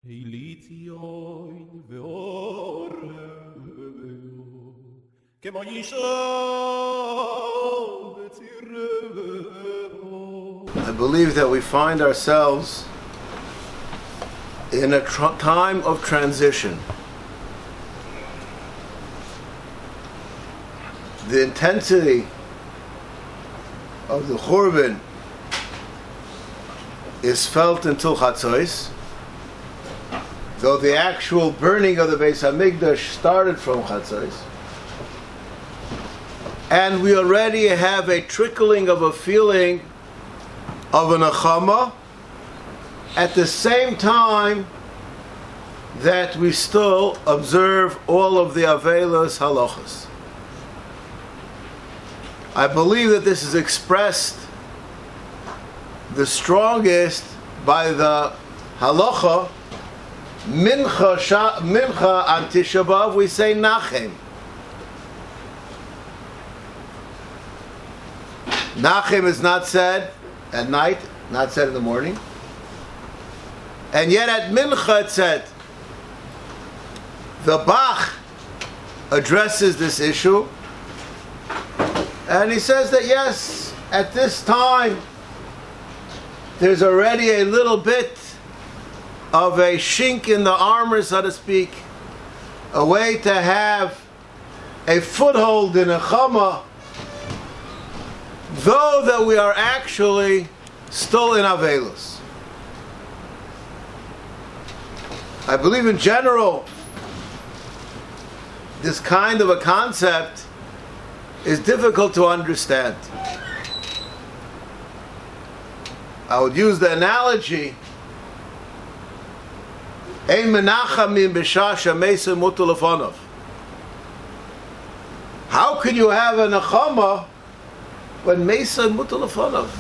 I believe that we find ourselves in a time of transition. The intensity of the Churban is felt until Chatzos, though the actual burning of the Beis Hamikdash started from Chatzos. And we already have a trickling of a feeling of a Nechama at the same time that we still observe all of the Aveilus halachas. I believe that this is expressed the strongest by the halacha mincha on Tisha B'Av. We say Nachem. Nachem is not said at night, not said in the morning. And yet at Mincha it said. The Bach addresses this issue, and he says that yes, at this time there's already a little bit of a shink in the armor, so to speak, a way to have a foothold in a Nechama, though that we are actually still in Aveilus. I believe in general, this kind of a concept is difficult to understand. I would use the analogy, Ein menachamim b'shasha meisa mutu lefanov. How could you have a Nechama when meisa mutu lefanov?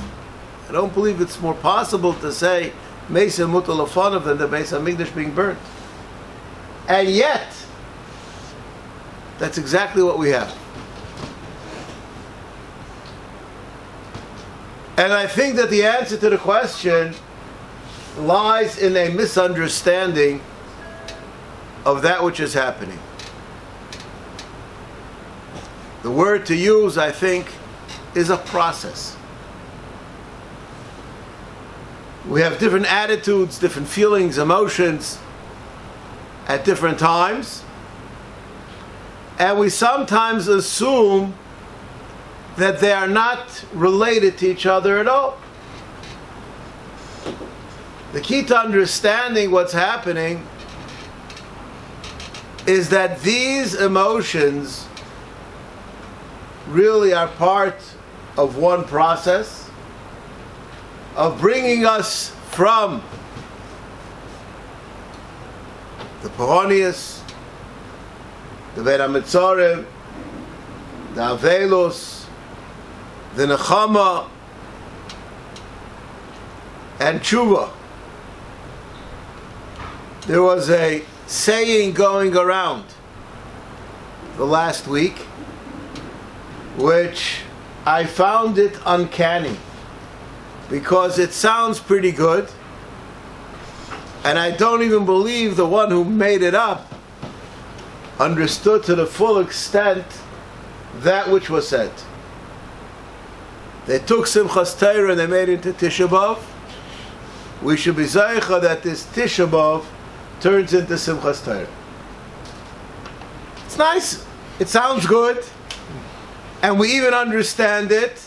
I don't believe it's more possible to say meisa mutu lefanov than the Beis Hamikdash being burnt. And yet, that's exactly what we have. And I think that the answer to the question lies in a misunderstanding of that which is happening. The word to use, I think, is a process. We have different attitudes, different feelings, emotions at different times. And we sometimes assume that they are not related to each other at all. The key to understanding what's happening is that these emotions really are part of one process of bringing us from the Pehonius, the Beit HaMetzorim, the Aveilus, the Nechama, and Tshuva. There was a saying going around the last week, which I found it uncanny, because it sounds pretty good, and I don't even believe the one who made it up understood to the full extent that which was said. They took Simchas Torah and they made it into Tisha B'Av. We should be Zaycha that this Tisha B'Av turns into Simchas Torah. It's nice. It sounds good. And we even understand it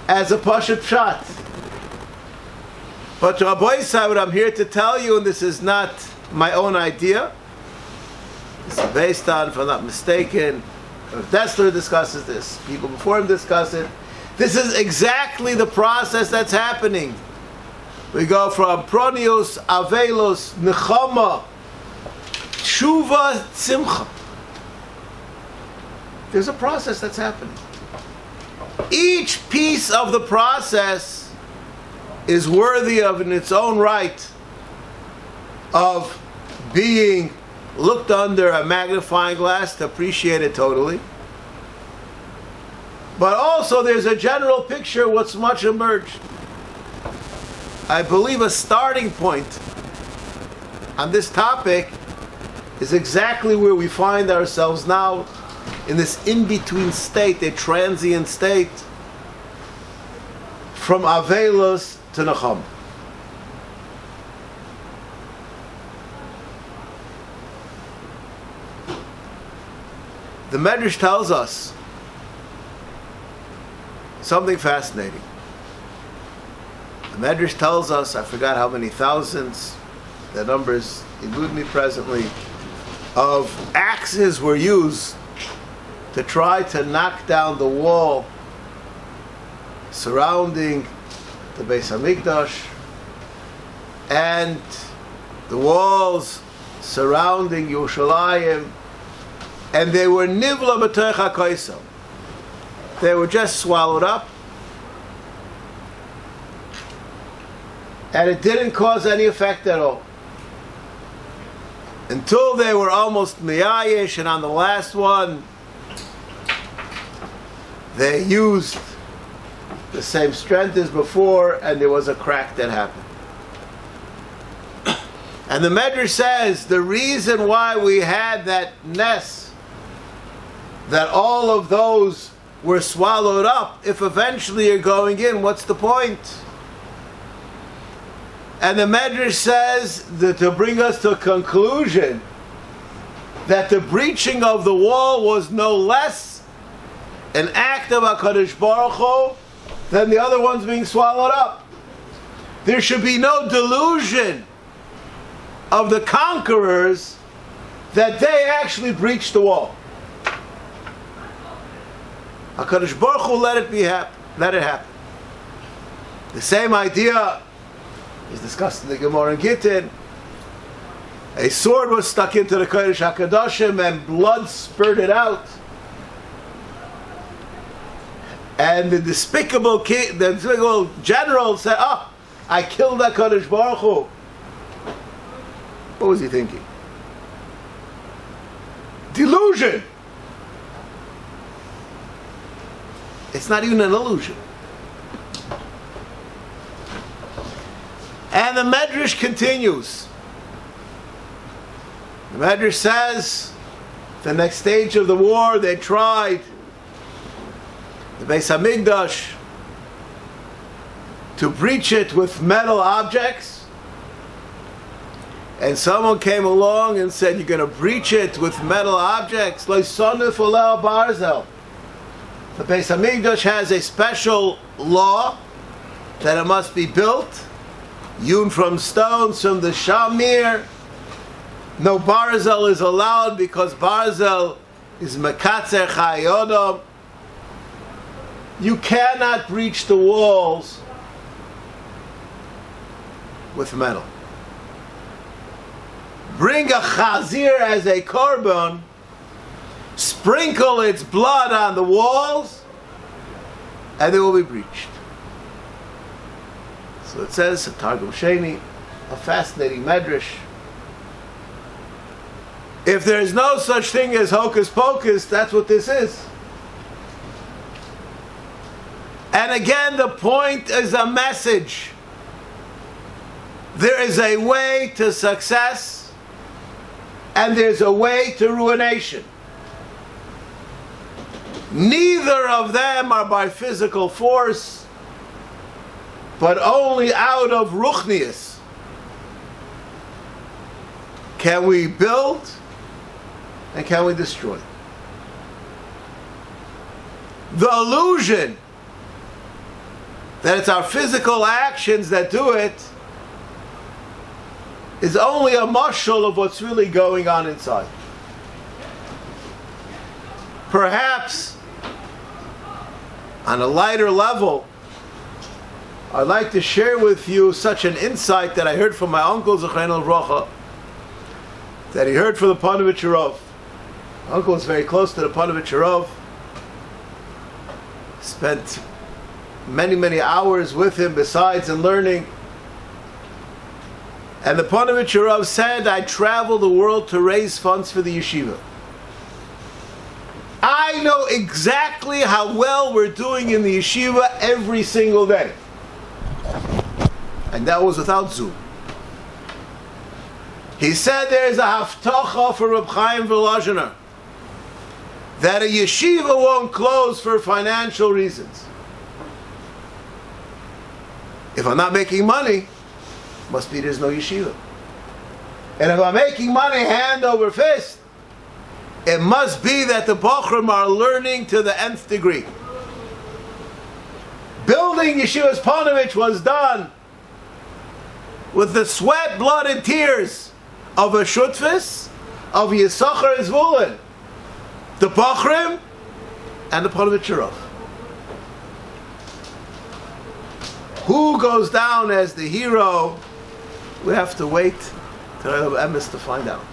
as a Pashat Pshat. But Rabbi Yisai, what I'm here to tell you, and this is not my own idea, this is based on, if I'm not mistaken, Dessler discusses this, people before him discuss it. This is exactly the process that's happening. We go from Pronius, Aveilus, Nechama, Tshuva, Simcha. There's a process that's happening. Each piece of the process is worthy of, in its own right, of being looked under a magnifying glass to appreciate it totally. But also there's a general picture what's much emerged. I believe a starting point on this topic is exactly where we find ourselves now, in this in-between state, a transient state from Aveilus to Nechama. The Medrash tells us something fascinating. The Medrash tells us, I forgot how many thousands, the numbers elude me presently, of axes were used to try to knock down the wall surrounding the Beis Hamikdash and the walls surrounding Yerushalayim, and they were nivla b'toich hakoisel. They were just swallowed up, and it didn't cause any effect at all until they were almost miyayish, and on the last one they used the same strength as before, and there was a crack that happened. And the Medrash says the reason why we had that ness, that all of those were swallowed up, if eventually you're going in, what's the point? And the Medrash says that to bring us to a conclusion that the breaching of the wall was no less an act of HaKadosh Baruch Hu than the other ones being swallowed up. There should be no delusion of the conquerors that they actually breached the wall. HaKadosh Baruch Hu let it happen. The same idea is discussed in the Gemara in Gittin. A sword was stuck into the Kodesh HaKadoshim and blood spurted out. And the despicable general said, "Oh, I killed HaKadosh Baruch Hu." What was he thinking? Delusion. It's not even an illusion. And the Medrash continues. The Medrash says, the next stage of the war, they tried the Beis Hamikdash to breach it with metal objects. And someone came along and said, you're going to breach it with metal objects. Lo sonif oleh barzel. The Beis Hamikdash has a special law that it must be built, hewn from stones from the Shamir. No barzel is allowed because barzel is mekatzer chayodom. You cannot breach the walls with metal. Bring a chazir as a korban, sprinkle its blood on the walls, and they will be breached. So it says, Targum Sheni, a fascinating medrash. If there is no such thing as hocus pocus, that's what this is. And again, the point is a message. There is a way to success, and there's a way to ruination. Neither of them are by physical force, but only out of ruchnius can we build and can we destroy. The illusion that it's our physical actions that do it is only a mashal of what's really going on inside. Perhaps on a lighter level, I'd like to share with you such an insight that I heard from my uncle Zechrein Livrocha, that he heard from the Panovich Rav. My uncle is very close to the Panovich Rav. Spent many hours with him besides in learning. And the Panovich Rav said, I travel the world to raise funds for the yeshiva. I know exactly how well we're doing in the yeshiva every single day. And that was without Zoom. He said there's a haftacha for Reb Chaim Volozhiner that a yeshiva won't close for financial reasons. If I'm not making money, must be there's no yeshiva. And if I'm making money hand over fist, it must be that the Bochrim are learning to the nth degree. Building Yeshivas Ponovich was done with the sweat, blood, and tears of a Shutfis, of Yisachar and Zvulun, the Bochrim, and the Ponovich. Who goes down as the hero? We have to wait till Emes to find out.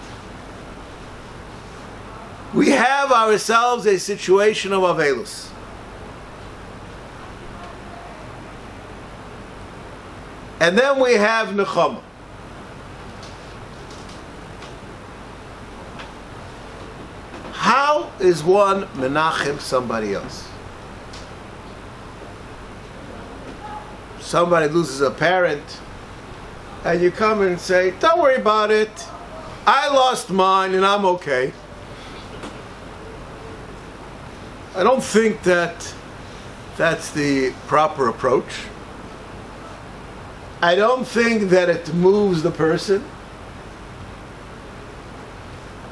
We have ourselves a situation of Aveilus. And then we have Nechama. How is one menachem somebody else? Somebody loses a parent, and you come and say, don't worry about it. I lost mine and I'm okay. I don't think that that's the proper approach. I don't think that it moves the person.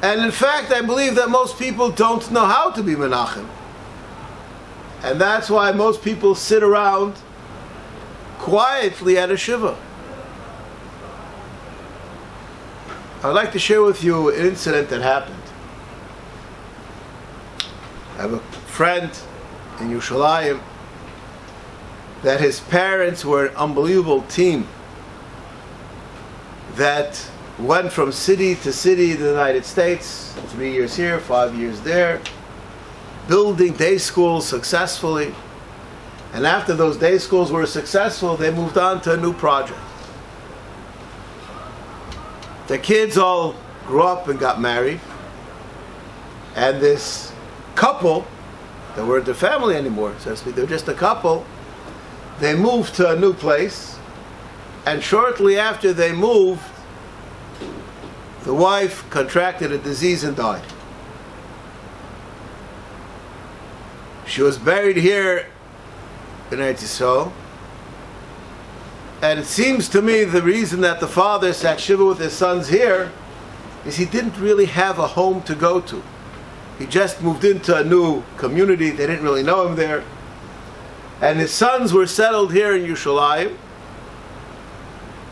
And in fact, I believe that most people don't know how to be menachem. And that's why most people sit around quietly at a shiva. I'd like to share with you an incident that happened. I have a friend in Yerushalayim that his parents were an unbelievable team that went from city to city in the United States, 3 years here, 5 years there, building day schools successfully. And after those day schools were successful, they moved on to a new project. The kids all grew up and got married. And this couple, they weren't a family anymore, so to speak, they were just a couple, they moved to a new place. And shortly after they moved, the wife contracted a disease and died. She was buried here in Eretz Yisrael. And it seems to me the reason that the father sat shiva with his sons here is he didn't really have a home to go to. He just moved into a new community. They didn't really know him there. And his sons were settled here in Yerushalayim.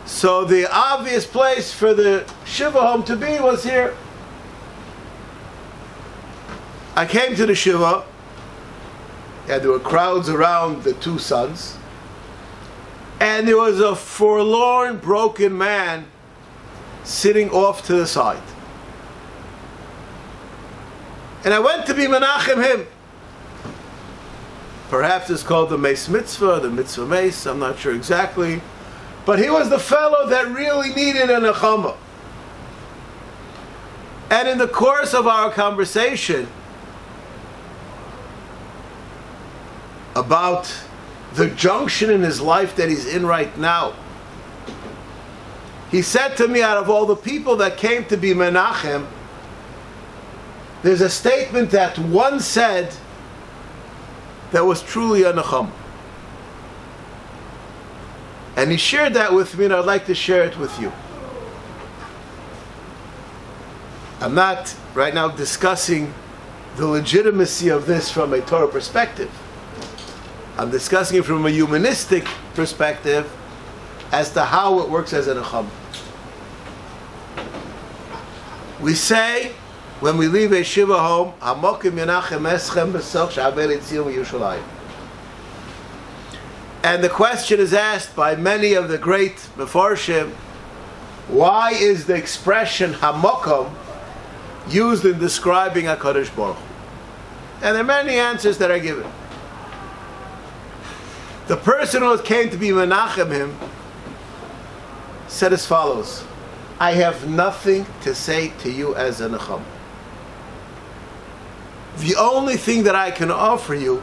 So the obvious place for the shiva home to be was here. I came to the shiva, and there were crowds around the two sons. And there was a forlorn, broken man sitting off to the side. And I went to be menachem him. Perhaps it's called the Meis Mitzvah, the Mitzvah Meis, I'm not sure exactly. But he was the fellow that really needed a Nechama. And in the course of our conversation about the junction in his life that he's in right now, he said to me, out of all the people that came to be menachem, there's a statement that one said that was truly a Nechama. And he shared that with me, and I'd like to share it with you. I'm not right now discussing the legitimacy of this from a Torah perspective. I'm discussing it from a humanistic perspective as to how it works as a Nechama. We say, when we leave a shiva home, Hamokim Yenachem Eschem B'Soch She'avel Yitzil Yerushalayim. And the question is asked by many of the great Mefarshim, why is the expression Hamokom used in describing HaKadosh Baruch Hu? And there are many answers that are given. The person who came to be menachem him said as follows: I have nothing to say to you as a Nechama. The only thing that I can offer you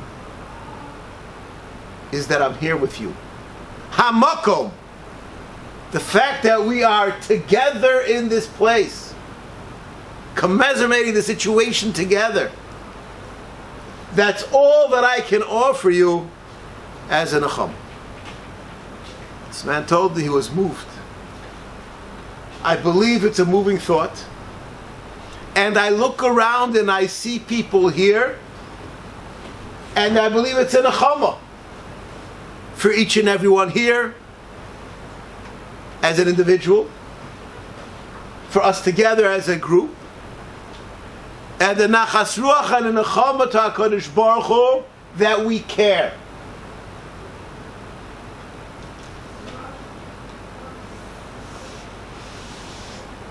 is that I'm here with you. Hamakom The fact that we are together in this place, commiserating the situation together, that's all that I can offer you as a Nechama. This man told me he was moved. I believe it's a moving thought. And I look around and I see people here, and I believe it's a Nechama for each and every one here, as an individual, for us together as a group, and the Nachas Ruach and the Nechama to HaKadosh Baruch Hu that we care.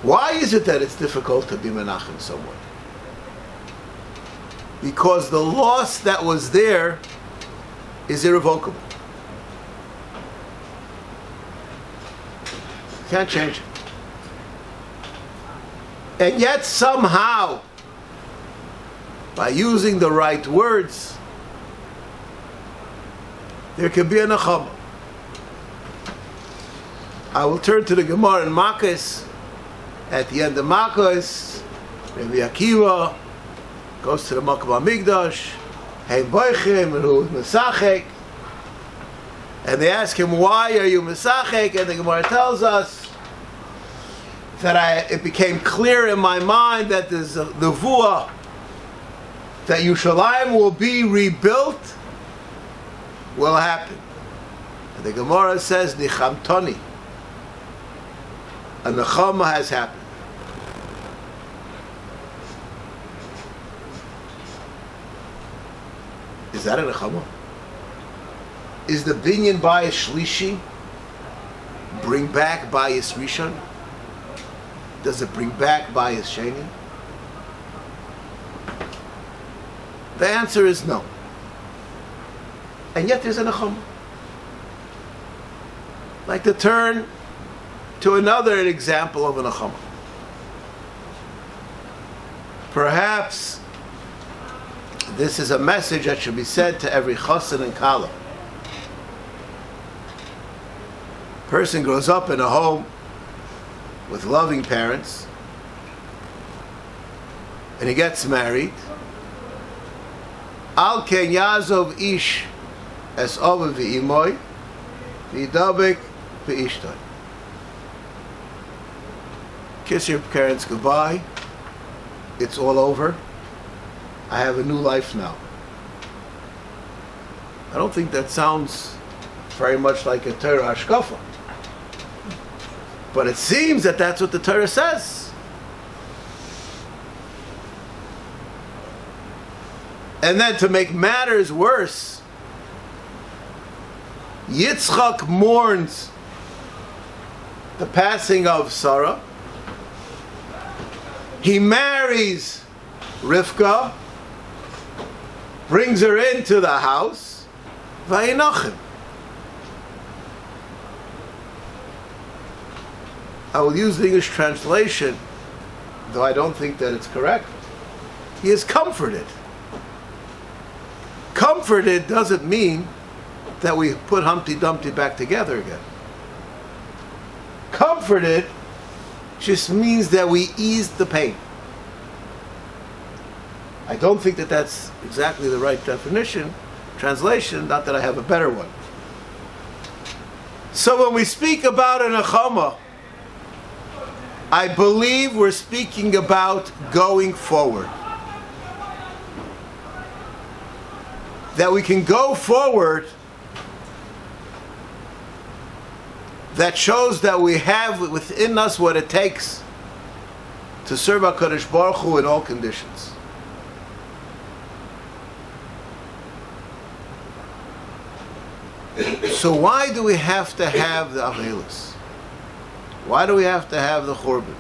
Why is it that it's difficult to be menachem someone? Because the loss that was there is irrevocable. Can't change it. And yet somehow, by using the right words, there can be a Nechama. I will turn to the Gemara in Makkos. At the end of Makkos, Rabbi Akiva goes to the Makom HaMikdash, Hey Boichim, and who is Mesachek? And they ask him, why are you Mesachek? And the Gemara tells us that it became clear in my mind that the Nevuah, that Yerushalayim will be rebuilt, will happen. And the Gemara says, Nichamtoni. A Nechama has happened. Is that a Nechama? Is the binyan by a Shlishi bring back by his Rishon? Does it bring back by his Sheni? The answer is no. And yet there's a Nechama. Like to turn to another example of a Nechama. Perhaps this is a message that should be said to every chassan and kala. Person grows up in a home with loving parents, and he gets married. Al ken yazov ish es ova v'imoy v'idabek v'ishtoi. Kiss your parents goodbye. It's all over. I have a new life now. I don't think that sounds very much like a Torah hashkafa. But it seems that that's what the Torah says. And then to make matters worse, Yitzchak mourns the passing of Sarah. He marries Rivka, brings her into the house, Vayinachim. I will use the English translation, though I don't think that it's correct. He is comforted. Comforted doesn't mean that we put Humpty Dumpty back together again. Comforted just means that we eased the pain. I don't think that that's exactly the right definition, translation, not that I have a better one. So when we speak about a Nechama, I believe we're speaking about going forward. That we can go forward, that shows that we have within us what it takes to serve HaKadosh Baruch Hu in all conditions. So why do we have to have the Aveilus? Why do we have to have the Churban?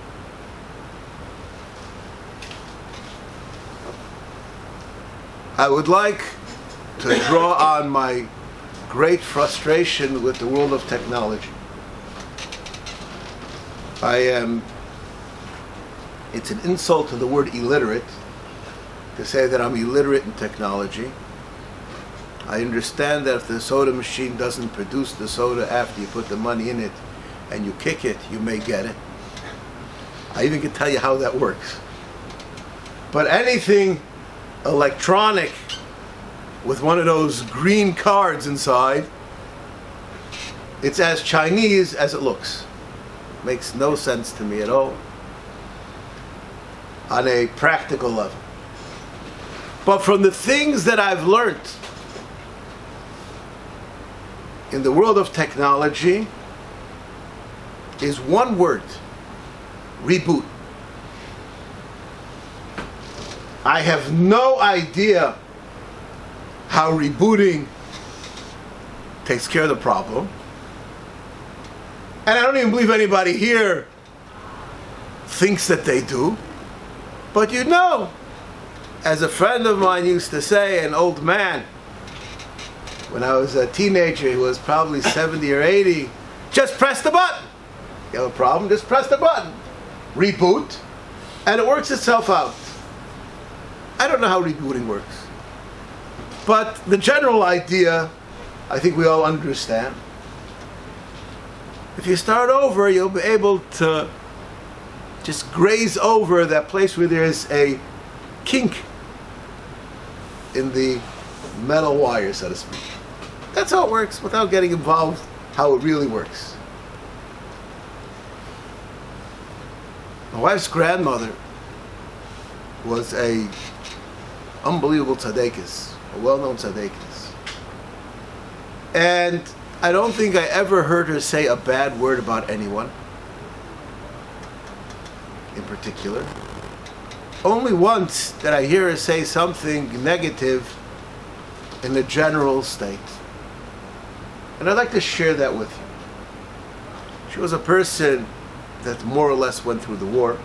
I would like to draw on my great frustration with the world of technology. It's an insult to the word illiterate to say that I'm illiterate in technology. I understand that if the soda machine doesn't produce the soda after you put the money in it, and you kick it, you may get it. I even can tell you how that works. But anything electronic with one of those green cards inside, it's as Chinese as it looks. Makes no sense to me at all on a practical level. But from the things that I've learned in the world of technology is one word: reboot. I have no idea how rebooting takes care of the problem. And I don't even believe anybody here thinks that they do. But you know, as a friend of mine used to say, an old man, when I was a teenager, he was probably 70 or 80, just press the button. You have a problem, just press the button. Reboot, and it works itself out. I don't know how rebooting works. But the general idea, I think we all understand. If you start over, you'll be able to just graze over that place where there's a kink in the metal wire, so to speak. That's how it works, without getting involved how it really works. My wife's grandmother was a unbelievable tzaddikus, a well-known tzaddikus. And I don't think I ever heard her say a bad word about anyone in particular. Only once did I hear her say something negative in the general state. And I'd like to share that with you. She was a person that more or less went through the war.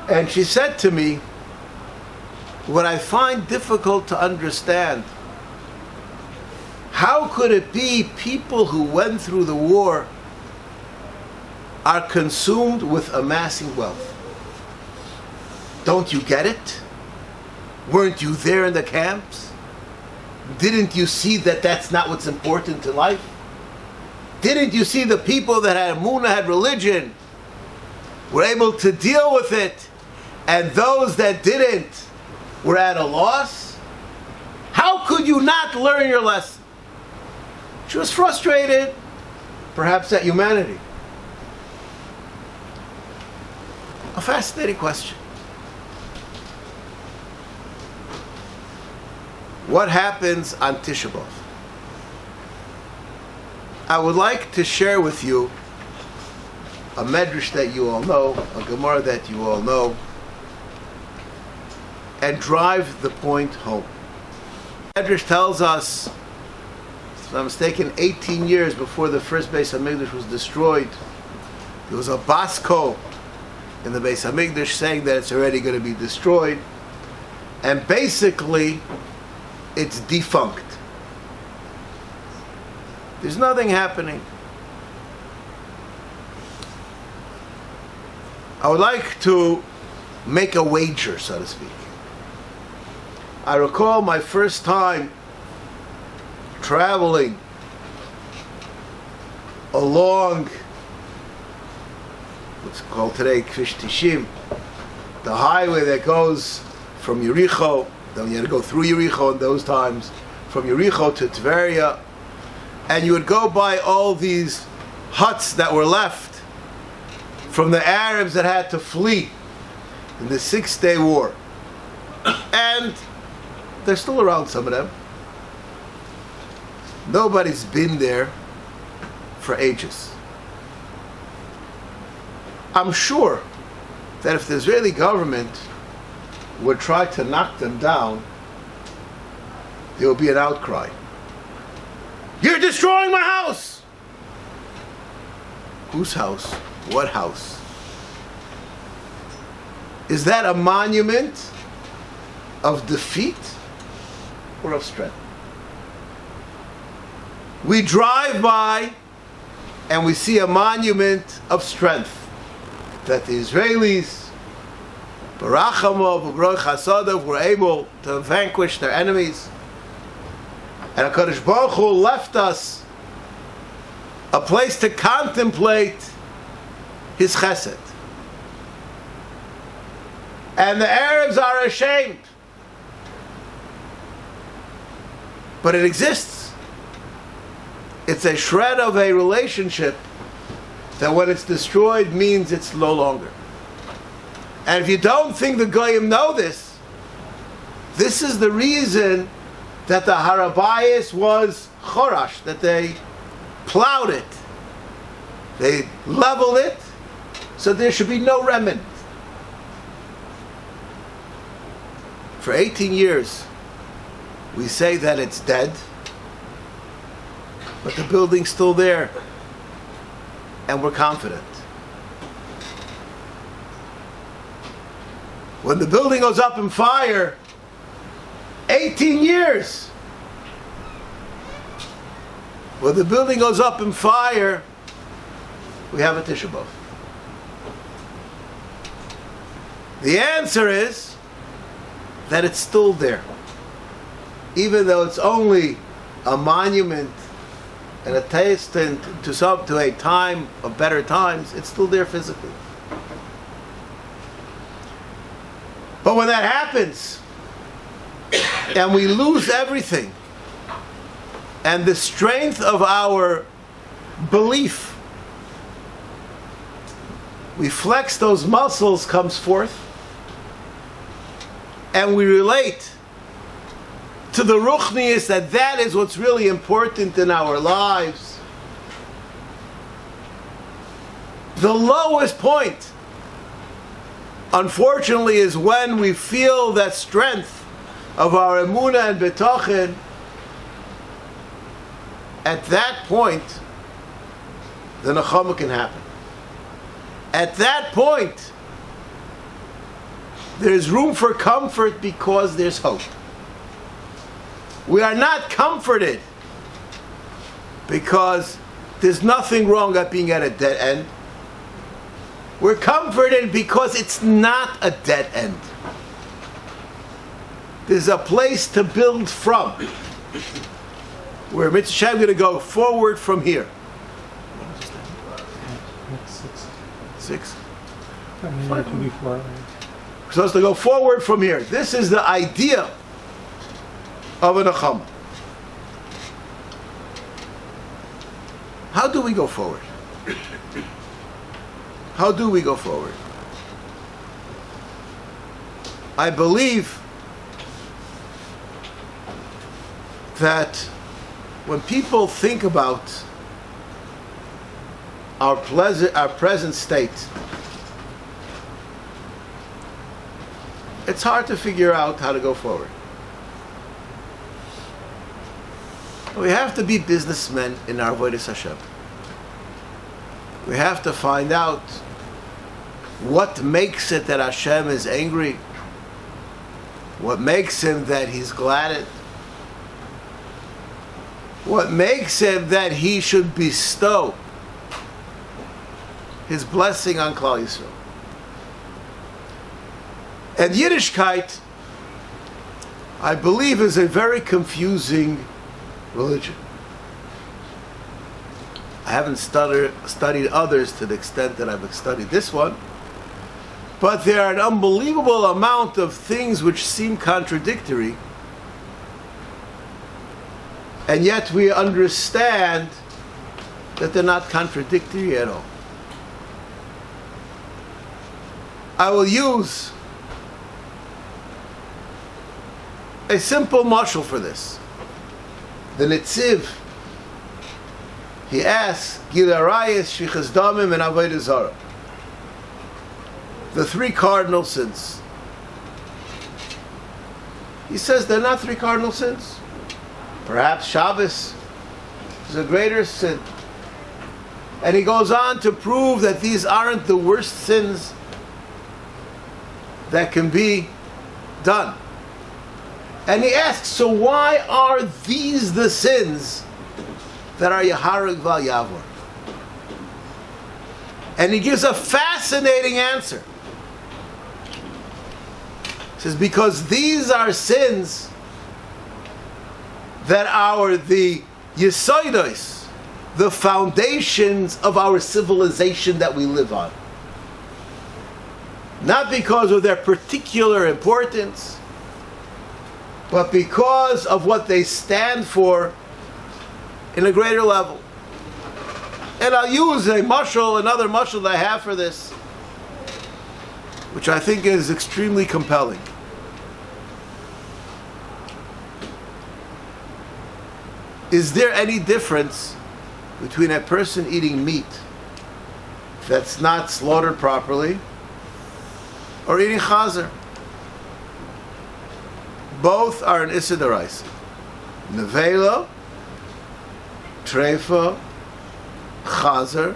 And she said to me, what I find difficult to understand, how could it be people who went through the war are consumed with amassing wealth? Don't you get it? Weren't you there in the camps? Didn't you see that that's not what's important in life? Didn't you see the people that had emunah, had religion, were able to deal with it, and those that didn't were at a loss? How could you not learn your lesson? She was frustrated, perhaps at humanity. A fascinating question. What happens on Tisha B'Av? I would like to share with you a medrash that you all know, a Gemara that you all know, and drive the point home. Medrash tells us, if I'm not mistaken, 18 years before the first Beis Medrash was destroyed, there was a basko in the Beis Medrash saying that it's already going to be destroyed, and basically it's defunct. There's nothing happening. I would like to make a wager, so to speak. I recall my first time traveling along what's called today Kvish Tishim, the highway that goes from Yericho, then you had to go through Yericho in those times, from Yericho to Tveria, and you would go by all these huts that were left from the Arabs that had to flee in the 6-day war. And they're still around, some of them. Nobody's been there for ages. I'm sure that if the Israeli government would try to knock them down, there will be an outcry. You're destroying my house! Whose house? What house? Is that a monument of defeat or of strength? We drive by and we see a monument of strength that the Israelis, Barachamov, Baruch Hasadov, were able to vanquish their enemies. And HaKadosh Baruch Hu left us a place to contemplate his chesed. And the Arabs are ashamed. But it exists. It's a shred of a relationship that when it's destroyed means it's no longer. And if you don't think the Goyim know this, this is the reason that the Harabayis was chorash, that they plowed it. They leveled it, so there should be no remnant. For 18 years, we say that it's dead, but the building's still there, and we're confident. When the building goes up in fire, 18 years. When the building goes up in fire, we have a Tisha B'Av. The answer is that it's still there. Even though it's only a monument and a testament to a time of better times, it's still there physically. But when that happens, and we lose everything, and the strength of our belief, we flex those muscles, comes forth, and we relate to the ruchnius that is what's really important in our lives. The lowest point, unfortunately, is when we feel that strength of our emunah and betochen. At that point, the Nechama can happen. At that point, there's room for comfort because there's hope. We are not comforted because there's nothing wrong at being at a dead end. We're comforted because it's not a dead end. There's a place to build from. We're Mitzvah going to go forward from here. 6? We're supposed to go forward from here. This is the idea of a Nechama. How do we go forward? How do we go forward? I believe that when people think about our present state, it's hard to figure out how to go forward. We have to be businessmen in our avodas Hashem. We have to find out what makes it that Hashem is angry, what makes him that he's glad, what makes him that he should bestow his blessing on Klal Yisrael. And Yiddishkeit, I believe, is a very confusing religion. I haven't studied others to the extent that I've studied this one, but there are an unbelievable amount of things which seem contradictory, and yet we understand that they're not contradictory at all. I will use a simple mashal for this. The Netziv, he asks, Gil Arayis, Shichas Damim, and Avodah Zarah. The 3 cardinal sins. He says they're not 3 cardinal sins. Perhaps Shabbos is a greater sin. And he goes on to prove that these aren't the worst sins that can be done. And he asks, so why are these the sins that are Yaharag Val Yavor? And he gives a fascinating answer. He says, because these are sins that are the Yesoidos the foundations of our civilization that we live on. Not because of their particular importance, but because of what they stand for in a greater level. And I'll use another mashal that I have for this, which I think is extremely compelling. Is there any difference between a person eating meat that's not slaughtered properly or eating chazer? Both are an issa d'oraisa. Nevela, treifa, chazer,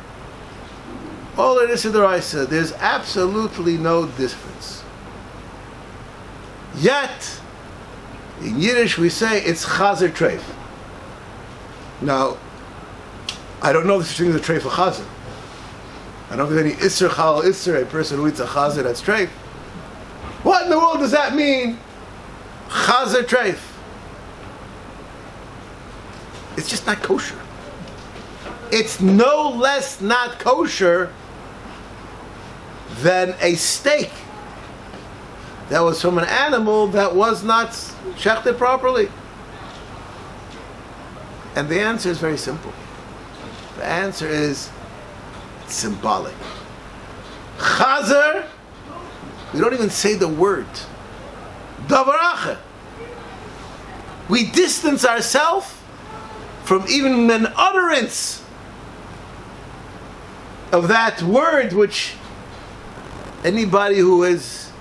all in issa d'oraisa. There's absolutely no difference. Yet, in Yiddish we say it's chazer treif. Now, I don't know if such thing as a treif of chazer. I don't know if there's any isser chal isser, a person who eats a chazer that's treif. What in the world does that mean? Chazer treif. It's just not kosher. It's no less not kosher than a steak that was from an animal that was not shechted properly. And the answer is very simple. The answer is symbolic. Chazer, we don't even say the word. Davaracha. We distance ourselves from even an utterance of that word, which anybody who is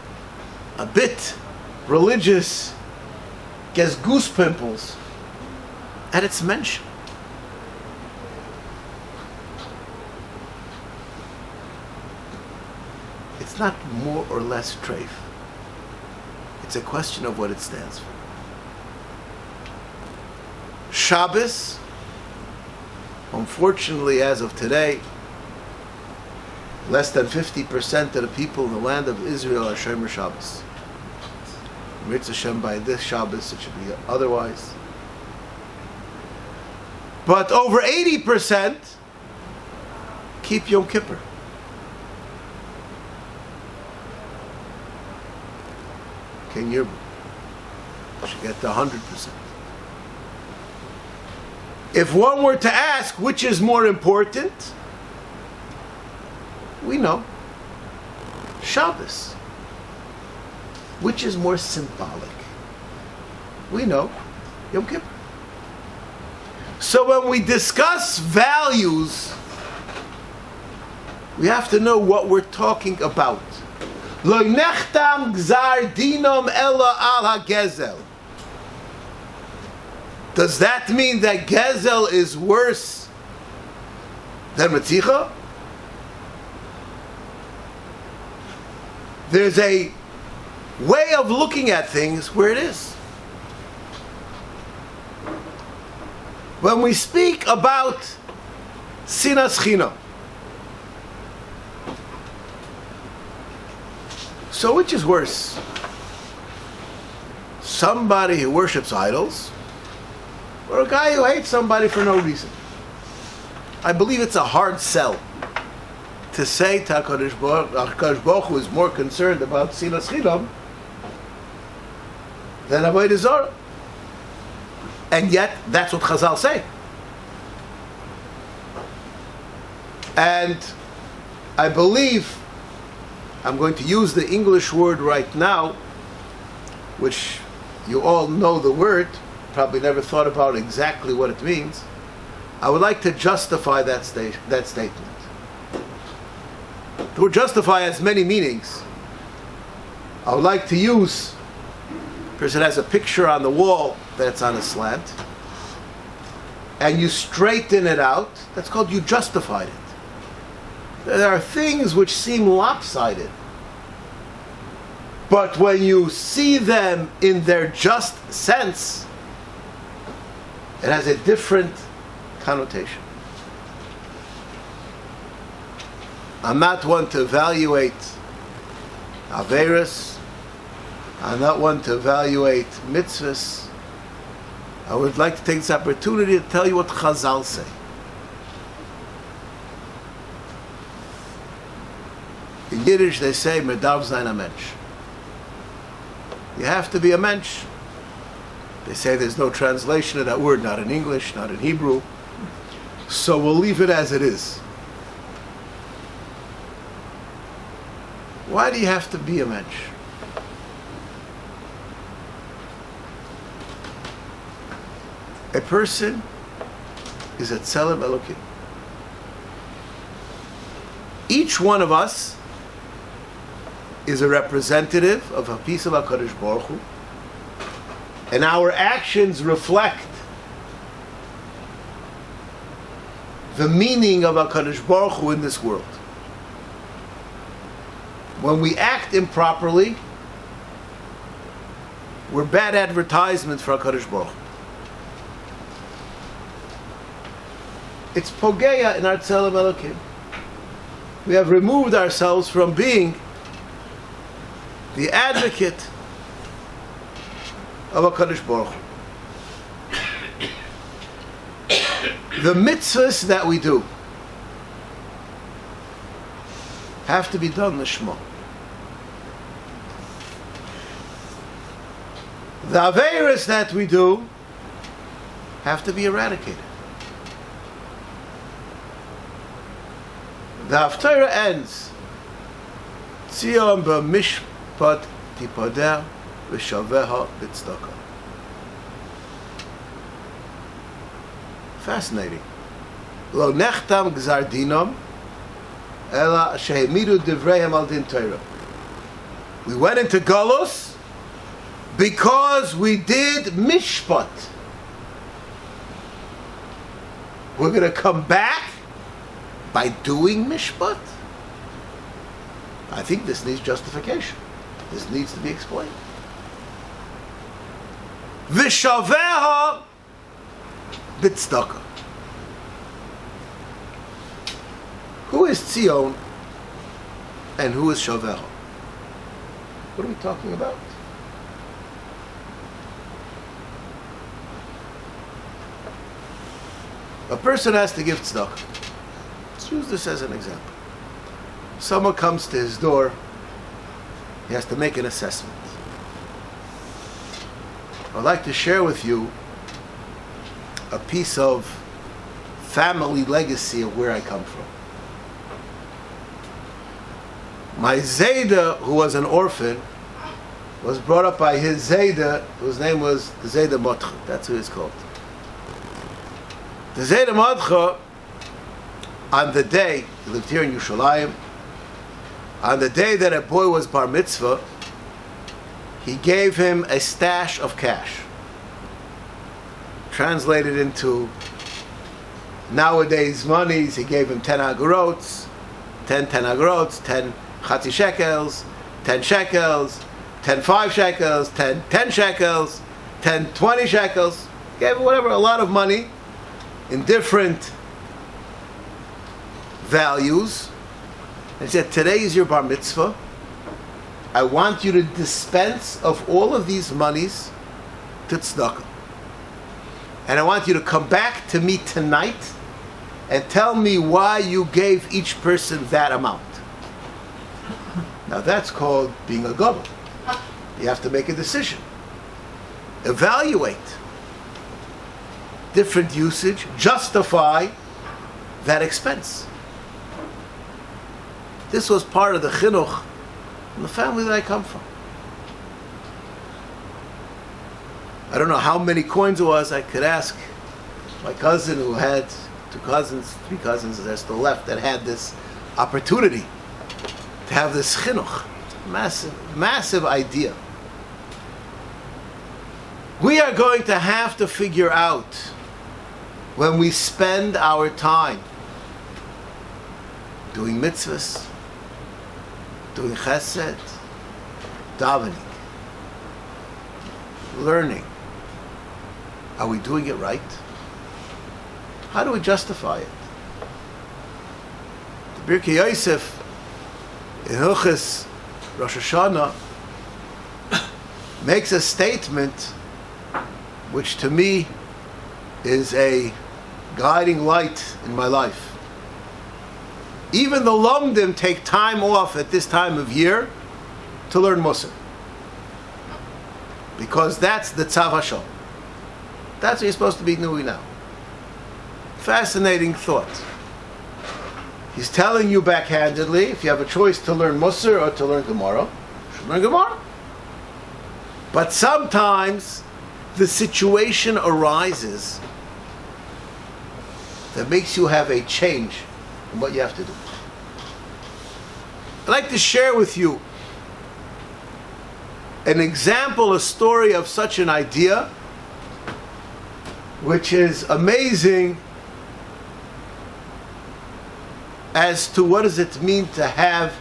a bit religious gets goose pimples at its mention. It's not more or less treif. It's a question of what it stands for. Shabbos, unfortunately, as of today, less than 50% of the people in the land of Israel are Shomer Shabbos. Mitzvah Hashem, by this Shabbos, it should be otherwise. But over 80% keep Yom Kippur. Ken Yirbu should get to 100%. If one were to ask which is more important, we know Shabbos. Which is more symbolic? We know Yom Kippur. So when we discuss values, we have to know what we're talking about. Lo nechtam gzar dinom ela al hagezel. Does that mean that gezel is worse than metzicha? There's a way of looking at things where it is. When we speak about sinas chinam, so which is worse? Somebody who worships idols, or a guy who hates somebody for no reason? I believe it's a hard sell to say HaKadosh Baruch Hu is more concerned about sinas chinam than avodah zarah. And yet, that's what Chazal say. And I believe, I'm going to use the English word right now, which you all know the word, probably never thought about exactly what it means. I would like to justify that statement. The word justify has many meanings. I would like to use, a person has a picture on the wall that's on a slant, and you straighten it out, that's called you justified it. There are things which seem lopsided, but when you see them in their just sense, it has a different connotation. I'm not one to evaluate Aveilus. I'm not one to evaluate mitzvahs. I would like to take this opportunity to tell you what Chazal say. In Yiddish they say, Medav sein a mensch. You have to be a mensch. They say there's no translation of that word, not in English, not in Hebrew. So we'll leave it as it is. Why do you have to be a mensch? A person is a tzelem Elokim. Each one of us is a representative of a piece of HaKadosh Baruch Hu, and our actions reflect the meaning of HaKadosh Baruch Hu in this world. When we act improperly, we're bad advertisement for HaKadosh Baruch Hu. It's pogeya in our tzelem Elokim. We have removed ourselves from being the advocate of HaKadosh Baruch Hu. The mitzvahs that we do have to be done l'shma. The Aveilus that we do have to be eradicated. The Haftarah ends, Tzion b'mishpat tipadeh v'shaveha b'tzedakah. Fascinating. Lo nechtam gzar dinam, ela shehemidu divreihem al din Torah. We went into Galus because we did mishpat. We're going to come back by doing mishpat? I think this needs justification. This needs to be explained. V'shaveha b'tzedakah. Who is Tzion and who is Shaveha? What are we talking about? A person has to give tzedakah. Let's use this as an example. Someone comes to his door, he has to make an assessment. I'd like to share with you a piece of family legacy of where I come from. My Zayda, who was an orphan, was brought up by his Zayda, whose name was the Zayda Motcha. That's who he's called. The Zayda Motcha, on the day, he lived here in Yerushalayim, on the day that a boy was bar mitzvah, he gave him a stash of cash. Translated into nowadays monies, he gave him 10 agurots, 10 agurots, 10 chatzi shekels, 10 shekels, 10 5 shekels, 10 shekels, 10 20 shekels. Gave him whatever, a lot of money in different values. And he said, today is your bar mitzvah. I want you to dispense of all of these monies to tzedakah. And I want you to come back to me tonight and tell me why you gave each person that amount. Now that's called being a gadol. You have to make a decision. Evaluate different usage, justify that expense. This was part of the chinuch in the family that I come from. I don't know how many coins it was. I could ask my cousin who had 2 cousins, 3 cousins that are still left that had this opportunity to have this chinuch. Massive idea. We are going to have to figure out when we spend our time doing mitzvahs, doing chesed, davening, learning. Are we doing it right? How do we justify it? The Birkei Yosef in Hilchos Rosh Hashanah makes a statement which to me is a guiding light in my life. Even the Lomdim take time off at this time of year to learn Musar. Because that's the Tzav Hashem. That's what you're supposed to be doing now. Fascinating thought. He's telling you backhandedly, if you have a choice to learn Musar or to learn Gemara, you should learn Gemara. But sometimes the situation arises that makes you have a change in what you have to do. I'd like to share with you an example, a story of such an idea, which is amazing as to what does it mean to have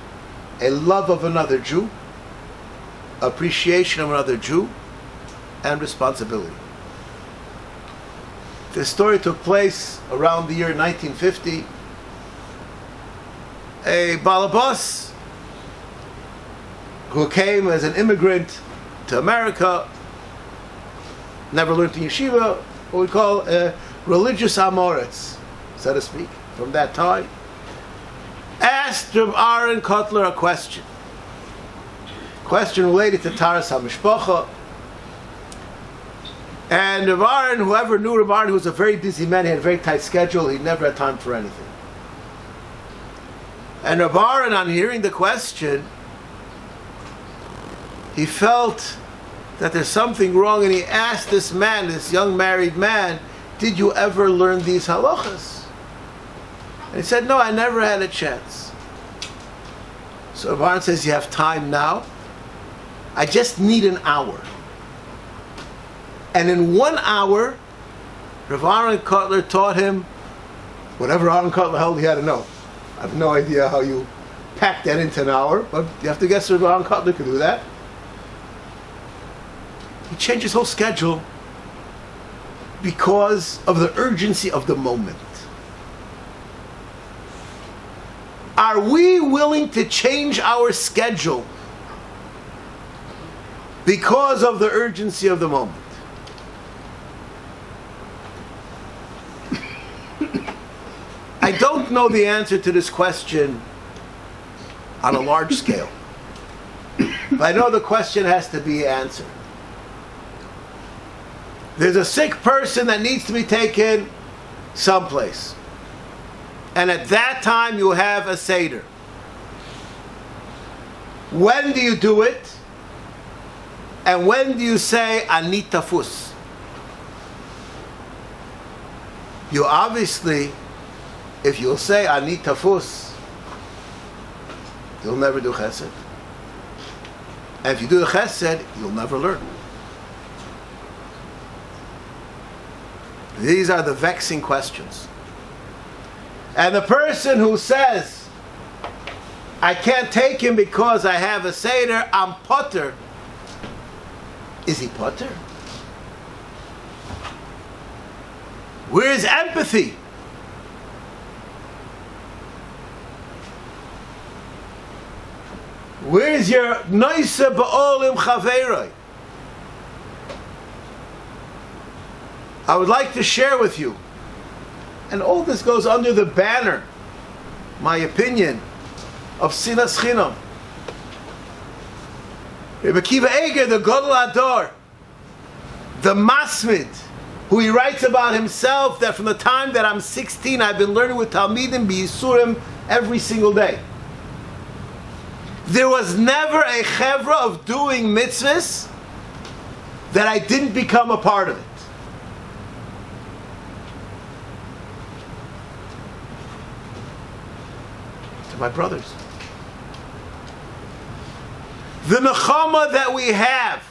a love of another Jew, appreciation of another Jew, and responsibility. This story took place around the year 1950. A balabas who came as an immigrant to America, never learned in yeshiva, what we call a religious amoritz, so to speak, from that time, asked Rav Aaron Kotler a question related to Taras HaMishpacha. And Rav Aaron, whoever knew Rav Aaron, he was a very busy man, he had a very tight schedule, he never had time for anything. And Rav Aaron, on hearing the question, he felt that there's something wrong, and he asked this man, this young married man, did you ever learn these halachas? And he said, no, I never had a chance. So Rav Aaron says, you have time now? I just need an hour. And in 1 hour, Rav Aaron Kotler taught him whatever Aaron Kotler held he had to know. I have no idea how you pack that into an hour, but you have to guess Rav Aaron Kotler could do that. He changed his whole schedule because of the urgency of the moment. Are we willing to change our schedule because of the urgency of the moment? I don't know the answer to this question on a large scale, but I know the question has to be answered. There's a sick person that needs to be taken someplace, and at that time you have a Seder. When do you do it? And when do you say, Ani tafus? You obviously, if you'll say, Ani tafus, you'll never do chesed. And if you do the chesed, you'll never learn. These are the vexing questions. And the person who says, I can't take him because I have a Seder, I'm potter. Is he potter? Where's empathy? Where's your noisa ba'olim chaveiroi? I would like to share with you, and all this goes under the banner, my opinion, of Sinas Chinam. Rebbe Akiva Eger, the Gadol Ador, the Masmid, who he writes about himself that from the time that I'm 16, I've been learning with Talmidim B'Yisurim every single day. There was never a chevra of doing mitzvahs that I didn't become a part of it. To my brothers. The Nechama that we have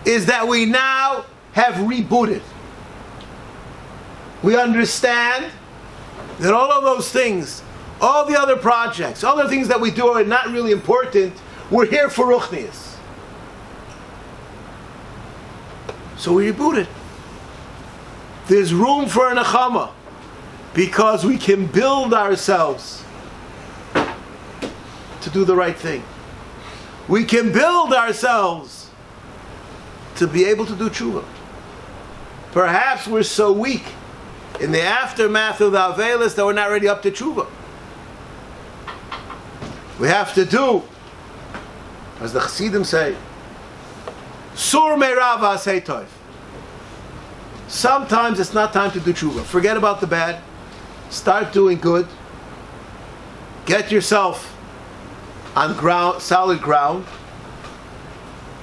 is that we now have rebooted. We understand that all of those things, all the other projects, all the things that we do are not really important. We're here for Ruchnius. So we rebooted. There's room for a Nechama because we can build ourselves to do the right thing. We can build ourselves to be able to do tshuva. Perhaps we're so weak in the aftermath of the Aveilus that we're not ready up to tshuva. We have to do, as the Chassidim say, Sur meirav asei tov. Sometimes it's not time to do tshuva. Forget about the bad. Start doing good. Get yourself on solid ground.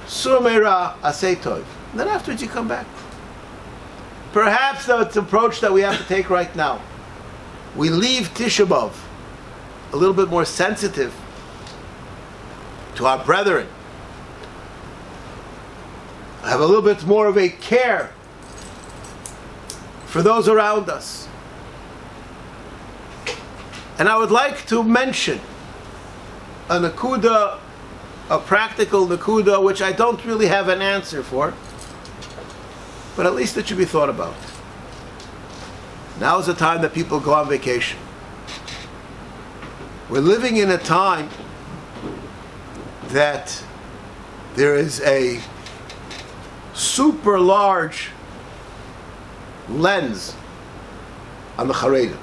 Sur meirav asei tov. And then afterwards you come back. Perhaps that's the approach that we have to take right now. We leave Tisha B'Av a little bit more sensitive to our brethren. Have a little bit more of a care for those around us. And I would like to mention a nakuda, a practical nakuda, which I don't really have an answer for, but at least it should be thought about. Now is the time that people go on vacation. We're living in a time that there is a super large lens on the Haredim.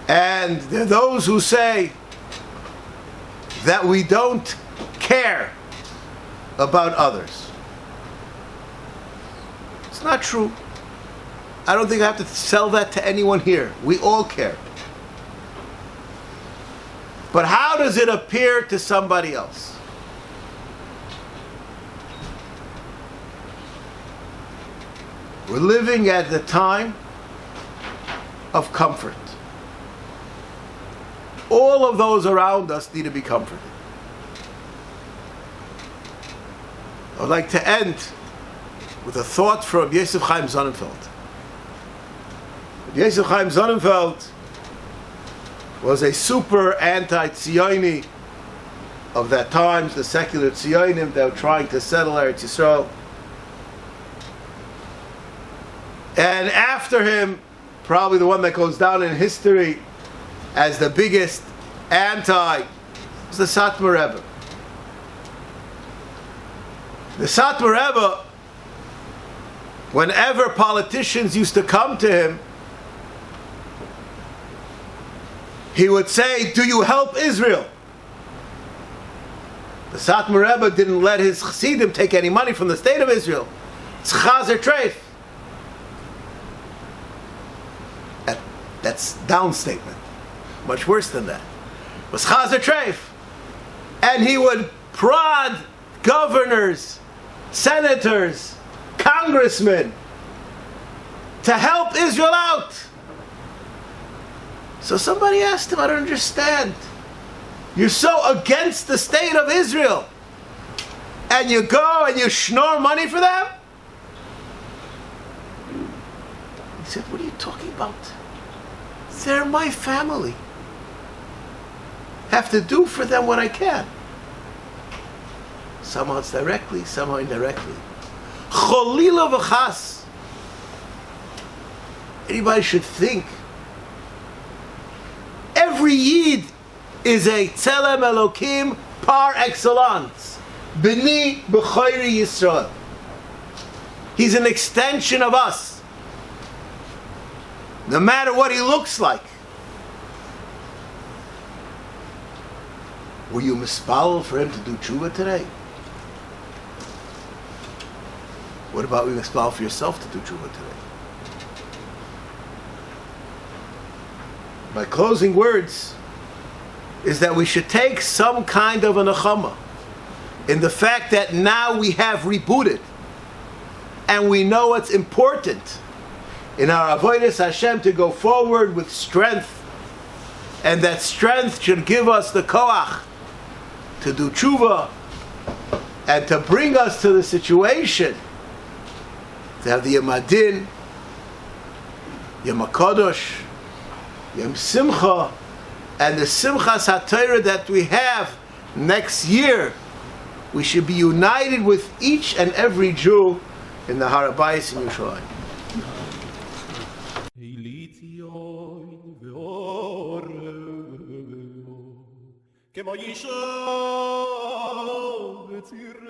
And there are those who say that we don't care about others. It's not true. I don't think I have to sell that to anyone here. We all care. But how does it appear to somebody else? We're living at the time of comfort. All of those around us need to be comforted. I would like to end with a thought from Yosef Chaim Sonnenfeld. Yosef Chaim Sonnenfeld was a super anti-Tzioni of that time, the secular Tzionim that were trying to settle Eretz Yisrael. And after him, probably the one that goes down in history as the biggest anti was the Satmar Rebbe. The Satmar Rebbe, whenever politicians used to come to him, he would say, "Do you help Israel?" The Satmar Rebbe didn't let his Chassidim take any money from the state of Israel. It's chazer treif. That's downstatement. Much worse than that. It was chazer treif. And he would prod governors, senators, congressmen to help Israel out. So somebody asked him, "I don't understand. You're so against the state of Israel, and you go and you schnorr money for them?" He said, "What are you talking about? They're my family. Have to do for them what I can. Somehow it's directly, somehow indirectly. Cholila v'chas. Anybody should think every Yid is a Tzelem Elokim par excellence. B'ni b'chayri Yisrael. He's an extension of us. No matter what he looks like. Were you mispalel for him to do tshuva today? What about we mispalel for yourself to do tshuva today? My closing words is that we should take some kind of a Nechama in the fact that now we have rebooted and we know what's important in our avodas Hashem to go forward with strength, and that strength should give us the koach to do tshuva and to bring us to the situation to have the Yom Adin, Yom HaKadosh, Yom Simcha, and the Simchas HaTorah that we have next year. We should be united with each and every Jew in the Har HaBayis in Yerushalayim. כמו אישה בציר